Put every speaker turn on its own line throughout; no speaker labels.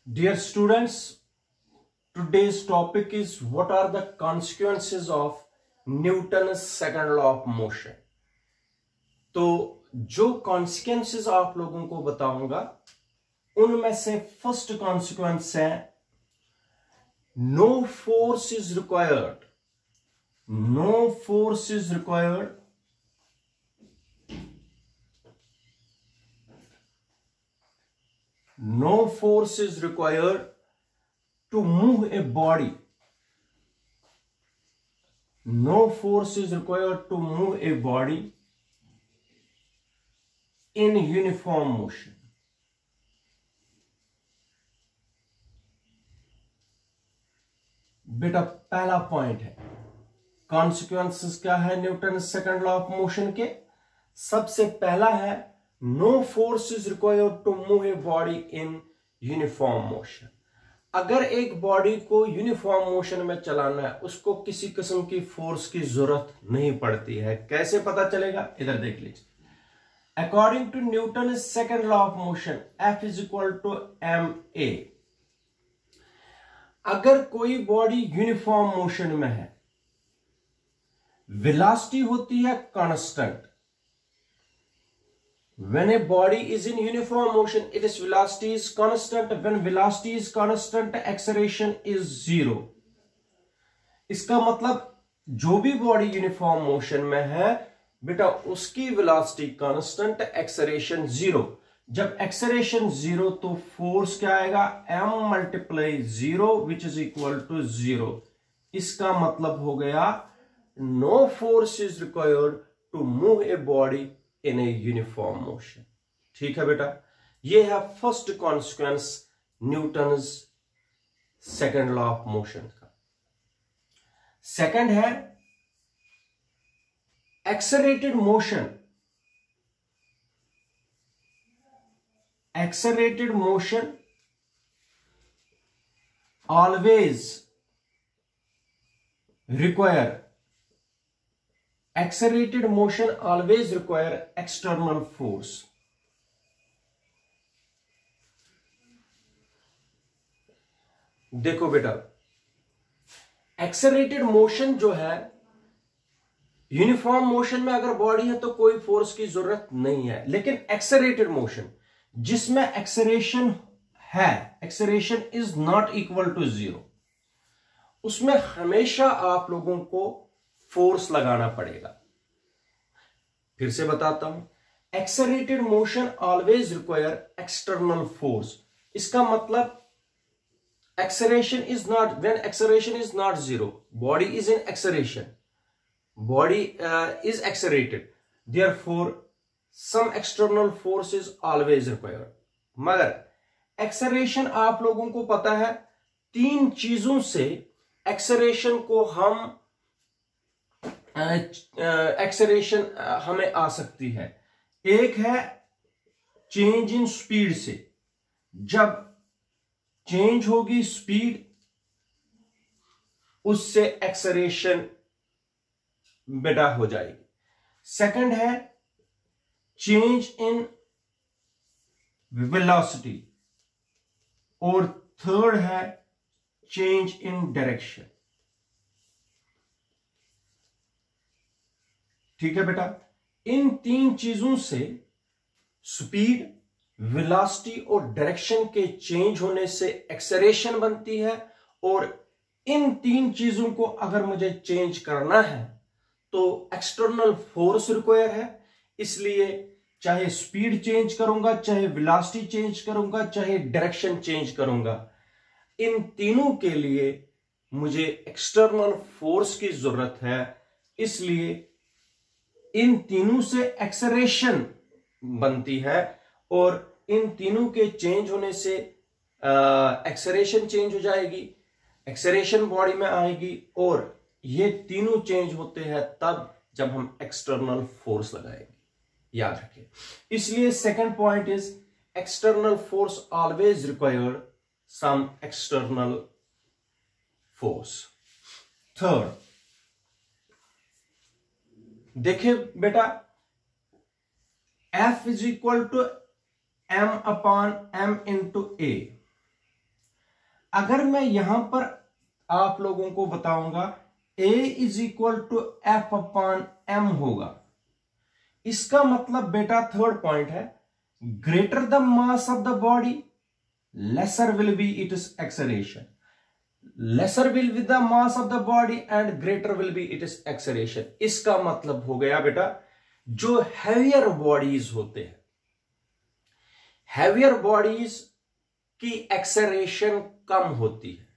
Dear students, today's topic is what are the consequences of Newton's second law of motion। तो जो consequences आप लोगों को बताऊंगा उनमें से फर्स्ट consequence है no force is required, no force is required no force is required to move a body, no force is required to move a body in uniform motion। बेटा पहला पॉइंट है कॉन्सिक्वेंसेस क्या है Newton second law of motion के। सबसे पहला है no force is required to move a body in uniform motion. अगर एक बॉडी को यूनिफॉर्म मोशन में चलाना है उसको किसी किस्म की फोर्स की जरूरत नहीं पड़ती है। कैसे पता चलेगा, इधर देख लीजिए। According to Newton second law of motion F is equal to ma। अगर कोई बॉडी यूनिफॉर्म मोशन में है, वेलोसिटी होती है constant. When a body is in uniform motion, its velocity is constant. When velocity is constant, acceleration is zero। इसका मतलब जो भी बॉडी यूनिफॉर्म मोशन में है बेटा उसकी वेलोसिटी कांस्टेंट, एक्सेलरेशन जीरो। जब एक्सेलरेशन जीरो तो फोर्स क्या आएगा, m multiply zero which is equal to zero. इसका मतलब हो गया no force is required to move a body in a uniform motion. ठीक है बेटा, ये है first consequence Newton's second law of motion का। सेकंड है accelerated motion. Accelerated motion always require accelerated motion always require external force। देखो बेटा accelerated motion जो है यूनिफॉर्म मोशन में अगर बॉडी है तो कोई फोर्स की जरूरत नहीं है, लेकिन एक्सेलरेटेड मोशन जिसमें एक्सेलरेशन है, acceleration is not equal to zero, उसमें हमेशा आप लोगों को फोर्स लगाना पड़ेगा। फिर से बताता हूं, accelerated motion always require external force. इसका मतलब acceleration is not, when acceleration is not zero, body is in acceleration, body is accelerated, therefore some external force is always required. मगर एक्सेलरेशन आप लोगों को पता है तीन चीजों से एक्सेलरेशन को हम एक्सेलरेशन हमें आ सकती है। एक है चेंज इन स्पीड से, जब चेंज होगी स्पीड उससे एक्सेलरेशन बेटा हो जाएगी। सेकंड है चेंज इन वेलोसिटी और थर्ड है चेंज इन डायरेक्शन। ठीक है बेटा, इन तीन चीजों से स्पीड, वेलोसिटी और डायरेक्शन के चेंज होने से एक्सेलरेशन बनती है, और इन तीन चीजों को अगर मुझे चेंज करना है तो एक्सटर्नल फोर्स रिक्वायर है। इसलिए चाहे स्पीड चेंज करूंगा, चाहे वेलोसिटी चेंज करूंगा, चाहे डायरेक्शन चेंज करूंगा, इन तीनों के लिए मुझे एक्सटर्नल फोर्स की जरूरत है। इसलिए इन तीनों से एक्सेलरेशन बनती है और इन तीनों के चेंज होने से एक्सेलरेशन चेंज हो जाएगी, एक्सेलरेशन बॉडी में आएगी, और ये तीनों चेंज होते हैं तब जब हम एक्सटर्नल फोर्स लगाएंगे। याद रखिए, इसलिए second point is external force always required some external force. Third, देखिए बेटा F is equal to m upon m into A. अगर मैं यहां पर आप लोगों को बताऊंगा A is equal to F upon M होगा, इसका मतलब बेटा थर्ड पॉइंट है, greater the mass of the body lesser will be its acceleration, lesser will be the mass of the body and greater will be its acceleration। इसका मतलब हो गया बेटा जो हैवियर बॉडीज होते हैं, हैवियर बॉडीज की एक्सेलरेशन कम होती है,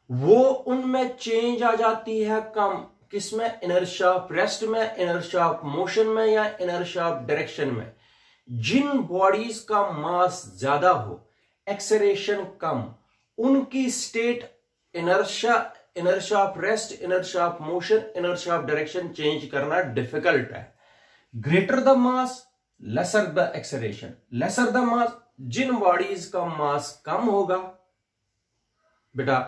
वो उनमें चेंज आ जाती है कम, किसमें, इनर्शिया ऑफ रेस्ट में, इनर्शिया ऑफ मोशन में या इनर्शिया ऑफ डायरेक्शन में। जिन बॉडीज का मास ज्यादा हो, एक्सेलरेशन कम, उनकी state inertia, inertia of rest, inertia of motion, inertia of direction change करना डिफिकल्ट है। Greater the mass lesser the acceleration, lesser the mass, जिन बॉडीज का मास कम होगा बेटा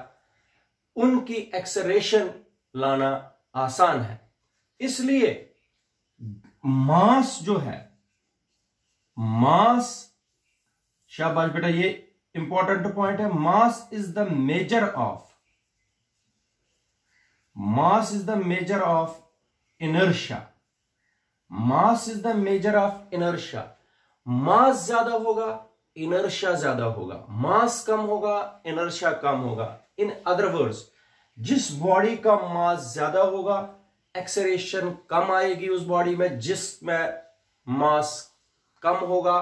उनकी एक्सेलरेशन लाना आसान है। इसलिए मास जो है, मास, शाबाश बेटा ये इंपॉर्टेंट पॉइंट है, mass is the measure of, mass is the measure of inertia, mass is the measure of inertia. Mass ज्यादा होगा इनर्शिया ज्यादा होगा, मास कम होगा इनर्शिया कम होगा। इन अदर वर्ड्स, जिस बॉडी का मास ज्यादा होगा एक्सेलरेशन कम आएगी उस बॉडी में, जिसमें मास कम होगा,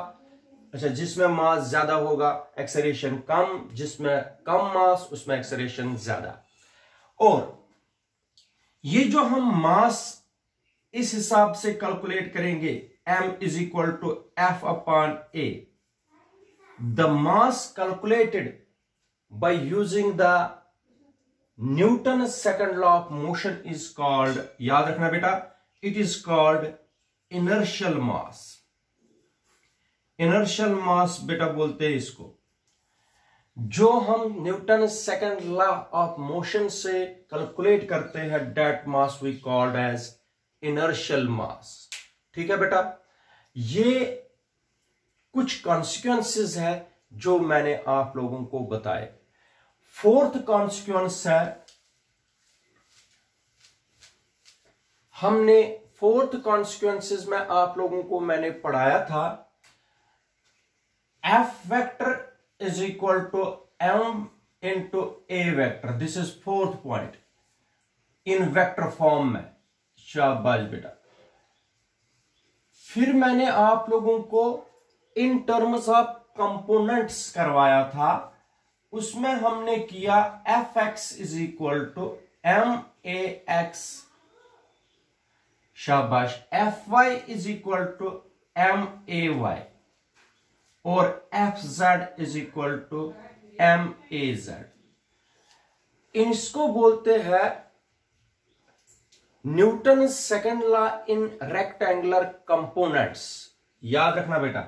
अच्छा जिसमें मास ज्यादा होगा एक्सेलरेशन कम, जिसमें कम मास उसमें एक्सेलरेशन ज्यादा। और ये जो हम मास इस हिसाब से कैलकुलेट करेंगे, m is equal to F upon A, the mass calculated by using the Newton second law of motion is called, याद रखना बेटा, it is called inertial mass. Inertial mass बेटा बोलते हैं इसको, जो हम Newton second law of motion से कैलकुलेट करते हैं, that mass we called as inertial mass. ठीक है बेटा, ये कुछ कॉन्सिक्वेंसेस है जो मैंने आप लोगों को बताए। फोर्थ कॉन्सिक्वेंस है, हमने फोर्थ कॉन्सिक्वेंसेस में आप लोगों को मैंने पढ़ाया था, F vector is equal to m into a vector, this is fourth point in vector form में। शाबाश बेटा। फिर मैंने आप लोगों को इन टर्म्स ऑफ कंपोनेंट्स करवाया था, उसमें हमने किया fx is equal to max, शाबाश, fy is equal to may और fz is equal to maz। इसको बोलते हैं Newton second law in rectangular components. याद रखना बेटा,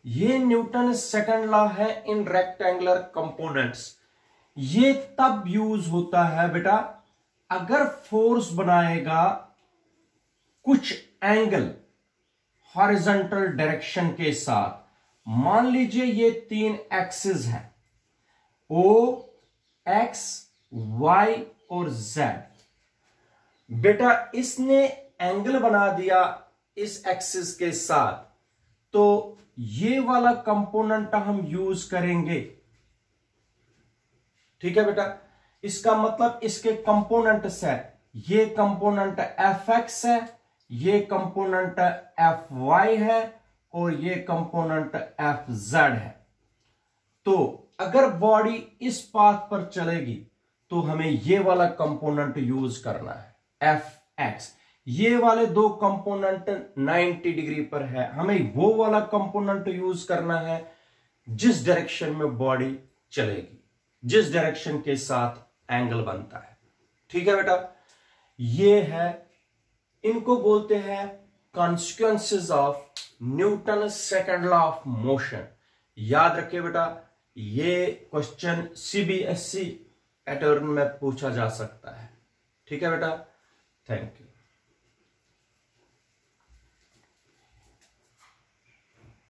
ये न्यूटन सेकंड लॉ है इन रेक्टेंगुलर कंपोनेंट्स। ये तब यूज होता है बेटा अगर फोर्स बनाएगा कुछ एंगल हॉरिजॉन्टल डायरेक्शन के साथ। मान लीजिए ये तीन एक्सिस है, O, X, Y और Z। बेटा इसने एंगल बना दिया इस एक्सिस के साथ, तो ये वाला कंपोनेंट हम यूज करेंगे। ठीक है बेटा, इसका मतलब इसके कंपोनेंट्स है, ये कंपोनेंट fx है, ये कंपोनेंट fy है और ये कंपोनेंट fz है। तो अगर बॉडी इस पाथ पर चलेगी तो हमें ये वाला कंपोनेंट यूज करना है fx। ये वाले दो कंपोनेंट 90 डिग्री पर है, हमें वो वाला कंपोनेंट यूज करना है जिस डायरेक्शन में बॉडी चलेगी, जिस डायरेक्शन के साथ एंगल बनता है। ठीक है बेटा, ये है, इनको बोलते हैं consequences of Newton second law of motion. याद रखिए बेटा, ये क्वेश्चन सीबीएसई पैटर्न में पूछा जा सकता है। ठीक है बेटा, थैंक यू।